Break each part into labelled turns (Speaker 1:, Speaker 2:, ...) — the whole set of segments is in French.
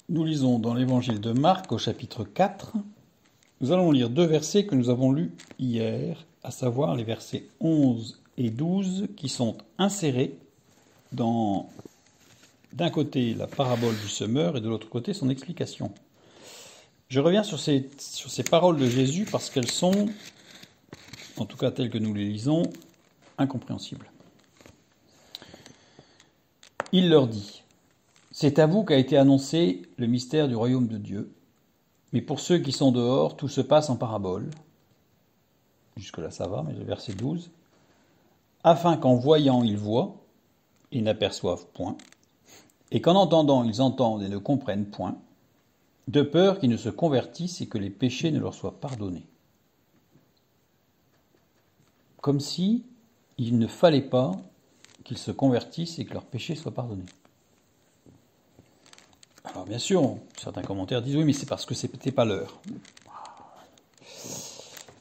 Speaker 1: Nous lisons dans l'évangile de Marc au chapitre 4. Nous allons lire deux versets que nous avons lus hier, à savoir les versets 11 et 12 qui sont insérés dans, d'un côté, la parabole du semeur et de l'autre côté, son explication. Je reviens sur ces paroles de Jésus parce qu'elles sont, en tout cas telles que nous les lisons, incompréhensibles. Il leur dit: c'est à vous qu'a été annoncé le mystère du royaume de Dieu, mais pour ceux qui sont dehors, tout se passe en parabole. Jusque-là ça va, mais le verset 12. Afin qu'en voyant ils voient et n'aperçoivent point, et qu'en entendant ils entendent et ne comprennent point, de peur qu'ils ne se convertissent et que les péchés ne leur soient pardonnés. Comme si il ne fallait pas qu'ils se convertissent et que leurs péchés soient pardonnés. Alors bien sûr, certains commentaires disent oui, mais c'est parce que c'était pas l'heure.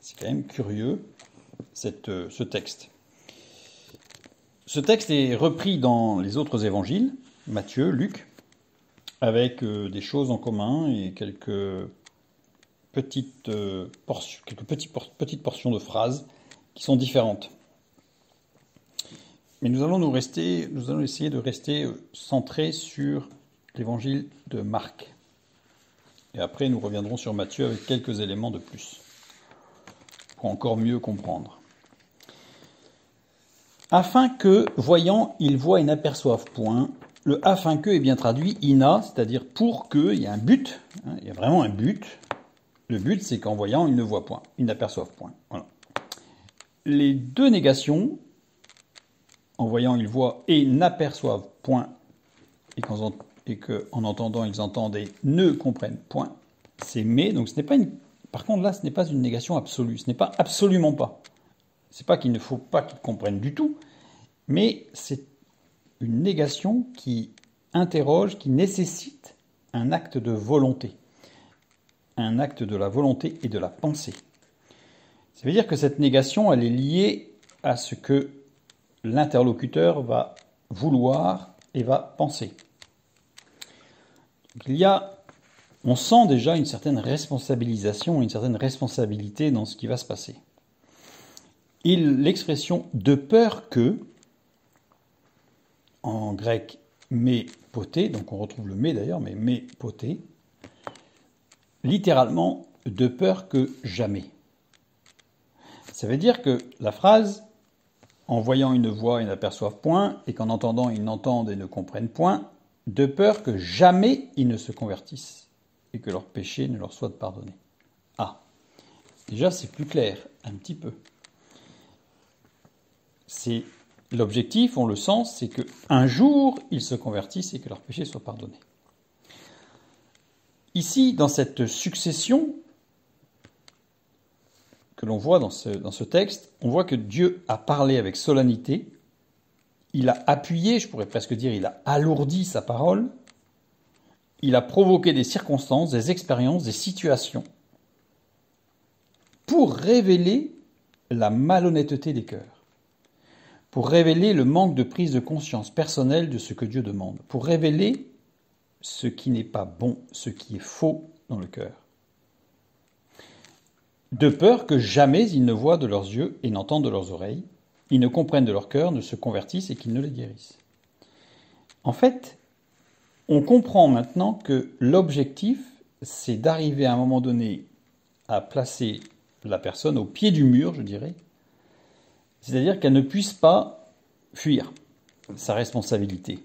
Speaker 1: C'est quand même curieux ce texte. Ce texte est repris dans les autres évangiles, Matthieu, Luc, avec des choses en commun et quelques petites portions de phrases qui sont différentes. Mais nous allons essayer de rester centrés sur l'évangile de Marc. Et après, nous reviendrons sur Matthieu avec quelques éléments de plus, pour encore mieux comprendre. Afin que, voyant, ils voient et n'aperçoivent point, le afin que est bien traduit ina, c'est-à-dire pour que, il y a un but, il y a vraiment un but. Le but, c'est qu'en voyant, ils ne voient point, ils n'aperçoivent point. Voilà. Les deux négations, en voyant, ils voient et n'aperçoivent point, et qu'en entendant, ils entendent et ne comprennent point, c'est mais. Donc ce n'est pas par contre, là, ce n'est pas une négation absolue. Ce n'est pas absolument pas. C'est pas qu'il ne faut pas qu'ils comprennent du tout, mais c'est une négation qui interroge, qui nécessite un acte de volonté. Un acte de la volonté et de la pensée. Ça veut dire que cette négation, elle est liée à ce que l'interlocuteur va vouloir et va penser. On sent déjà une certaine responsabilisation, une certaine responsabilité dans ce qui va se passer. L'expression « de peur que », en grec « mé poté », donc on retrouve le « mé » d'ailleurs, mais « mé poté », littéralement « de peur que jamais ». Ça veut dire que la phrase « en voyant ils ne voient et n'aperçoivent point, et qu'en entendant ils n'entendent et ne comprennent point », de peur que jamais ils ne se convertissent et que leurs péchés ne leur soient pardonnés. Ah, déjà c'est plus clair, un petit peu. C'est l'objectif, on le sent, c'est qu'un jour ils se convertissent et que leurs péchés soient pardonnés. Ici, dans cette succession que l'on voit dans ce texte, on voit que Dieu a parlé avec solennité. Il a appuyé, je pourrais presque dire, il a alourdi sa parole. Il a provoqué des circonstances, des expériences, des situations pour révéler la malhonnêteté des cœurs, pour révéler le manque de prise de conscience personnelle de ce que Dieu demande, pour révéler ce qui n'est pas bon, ce qui est faux dans le cœur. De peur que jamais ils ne voient de leurs yeux et n'entendent de leurs oreilles, ils ne comprennent de leur cœur, ne se convertissent et qu'ils ne les guérissent. En fait, on comprend maintenant que l'objectif, c'est d'arriver à un moment donné à placer la personne au pied du mur, je dirais, c'est-à-dire qu'elle ne puisse pas fuir sa responsabilité.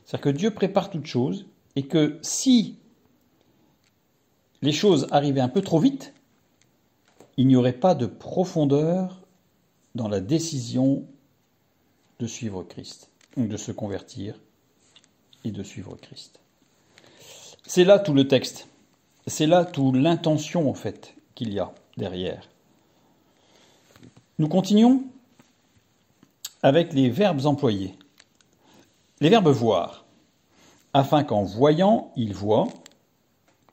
Speaker 1: C'est-à-dire que Dieu prépare toutes choses et que si les choses arrivaient un peu trop vite, il n'y aurait pas de profondeur dans la décision de suivre Christ, donc de se convertir et de suivre Christ. C'est là tout le texte. C'est là toute l'intention, en fait, qu'il y a derrière. Nous continuons avec les verbes employés. Les verbes voir, afin qu'en voyant, ils voient.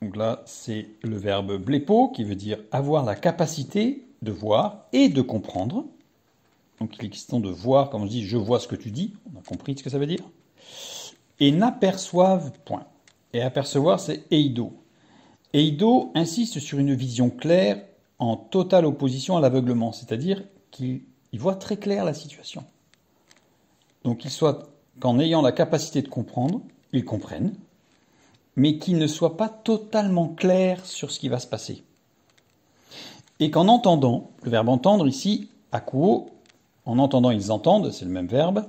Speaker 1: Donc là, c'est le verbe blépo, qui veut dire avoir la capacité de voir et de comprendre. Donc il est question de voir, comme on dit, je vois ce que tu dis. On a compris ce que ça veut dire. Et n'aperçoivent point. Et apercevoir, c'est eido. Eido insiste sur une vision claire en totale opposition à l'aveuglement, c'est-à-dire qu'il voit très clair la situation. Donc il soit qu'en ayant la capacité de comprendre, ils comprennent, mais qu'il ne soit pas totalement clair sur ce qui va se passer. Et qu'en entendant, le verbe entendre ici, akuo, en entendant ils entendent, c'est le même verbe,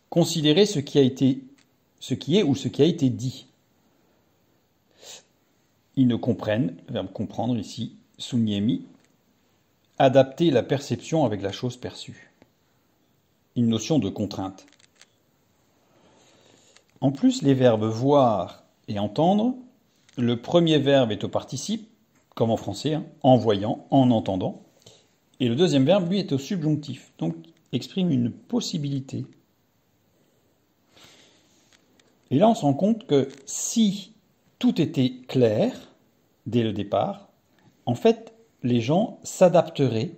Speaker 1: considérer ce qui est ou ce qui a été dit. Ils ne comprennent, le verbe comprendre ici, sunyemi, adapter la perception avec la chose perçue. Une notion de contrainte. En plus, les verbes voir et entendre, le premier verbe est au participe, comme en français, en voyant, en entendant, et le deuxième verbe, lui, est au subjonctif, donc exprime une possibilité. Et là, on se rend compte que si tout était clair dès le départ, en fait, les gens s'adapteraient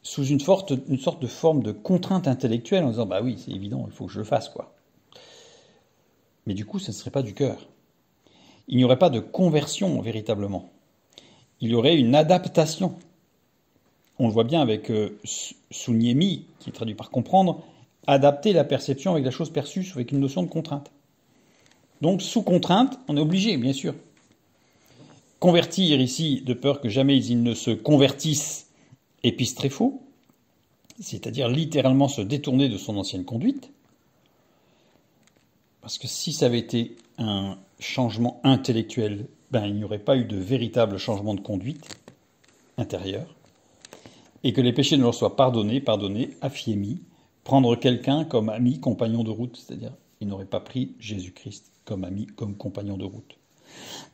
Speaker 1: sous une sorte de forme de contrainte intellectuelle en disant « bah oui, c'est évident, il faut que je le fasse, quoi ». Mais du coup, ce ne serait pas du cœur. Il n'y aurait pas de conversion, véritablement. Il y aurait une adaptation. On le voit bien avec sunyemi, qui est traduit par comprendre, adapter la perception avec la chose perçue, avec une notion de contrainte. Donc, sous contrainte, on est obligé, bien sûr. Convertir ici, de peur que jamais ils ne se convertissent, épistréphos, c'est-à-dire littéralement se détourner de son ancienne conduite. Parce que si ça avait été un changement intellectuel, il n'y aurait pas eu de véritable changement de conduite intérieure. Et que les péchés ne leur soient pardonnés, affiémis, prendre quelqu'un comme ami, compagnon de route, c'est-à-dire ils n'auraient pas pris Jésus-Christ comme ami, comme compagnon de route.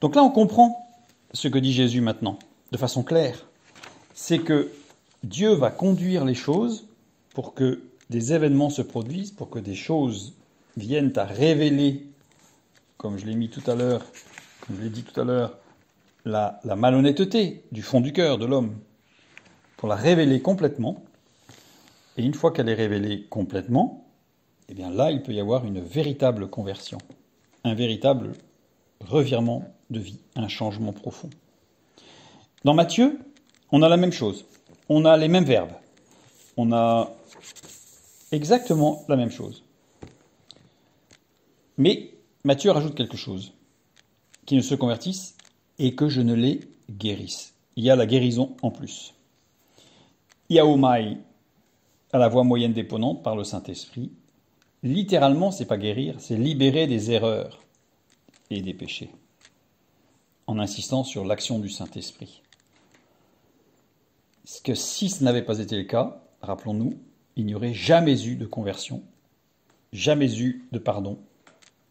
Speaker 1: Donc là, on comprend ce que dit Jésus maintenant, de façon claire. C'est que Dieu va conduire les choses pour que des événements se produisent, pour que des choses viennent à révéler, comme je l'ai dit tout à l'heure, la malhonnêteté du fond du cœur de l'homme, pour la révéler complètement. Et une fois qu'elle est révélée complètement, eh bien là, il peut y avoir une véritable conversion, un véritable revirement de vie, un changement profond. Dans Matthieu, on a la même chose. On a les mêmes verbes. On a exactement la même chose. Mais Matthieu rajoute quelque chose. Qui ne se convertissent et que je ne les guérisse. Il y a la guérison en plus. Iaomai, à la voix moyenne déponente par le Saint-Esprit. Littéralement, c'est pas guérir, c'est libérer des erreurs et des péchés. En insistant sur l'action du Saint-Esprit. Parce que si ce n'avait pas été le cas, rappelons-nous, il n'y aurait jamais eu de conversion, jamais eu de pardon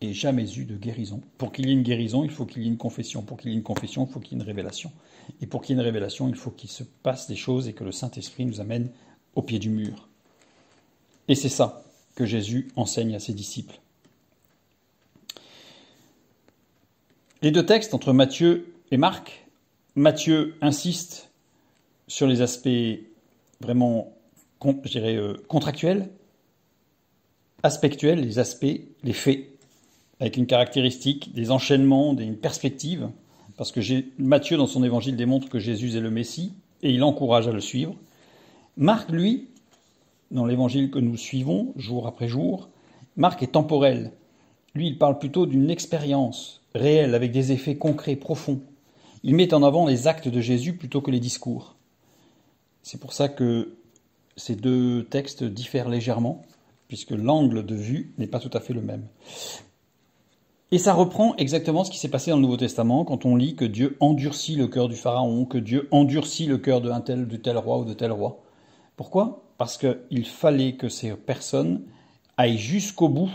Speaker 1: et jamais eu de guérison. Pour qu'il y ait une guérison, il faut qu'il y ait une confession. Pour qu'il y ait une confession, il faut qu'il y ait une révélation. Et pour qu'il y ait une révélation, il faut qu'il se passe des choses et que le Saint-Esprit nous amène au pied du mur. Et c'est ça que Jésus enseigne à ses disciples. Les deux textes entre Matthieu et Marc, Matthieu insiste sur les aspects vraiment, je dirais, contractuels, aspectuels, les aspects, les faits, avec une caractéristique, des enchaînements, une perspective, parce que Matthieu, dans son évangile, démontre que Jésus est le Messie, et il encourage à le suivre. Marc, lui, dans l'évangile que nous suivons, jour après jour, Marc est temporel. Lui, il parle plutôt d'une expérience réelle, avec des effets concrets, profonds. Il met en avant les actes de Jésus plutôt que les discours. C'est pour ça que ces deux textes diffèrent légèrement, puisque l'angle de vue n'est pas tout à fait le même. Et ça reprend exactement ce qui s'est passé dans le Nouveau Testament, quand on lit que Dieu endurcit le cœur du Pharaon, que Dieu endurcit le cœur de tel roi ou de tel roi. Pourquoi ? Parce qu'il fallait que ces personnes aillent jusqu'au bout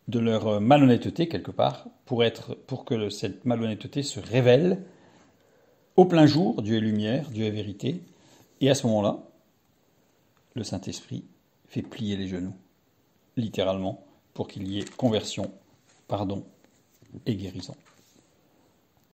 Speaker 1: de leur malhonnêteté, quelque part, pour que cette malhonnêteté se révèle au plein jour. Dieu est lumière, Dieu est vérité. Et à ce moment-là, le Saint-Esprit fait plier les genoux, littéralement, pour qu'il y ait conversion, pardon et guérison.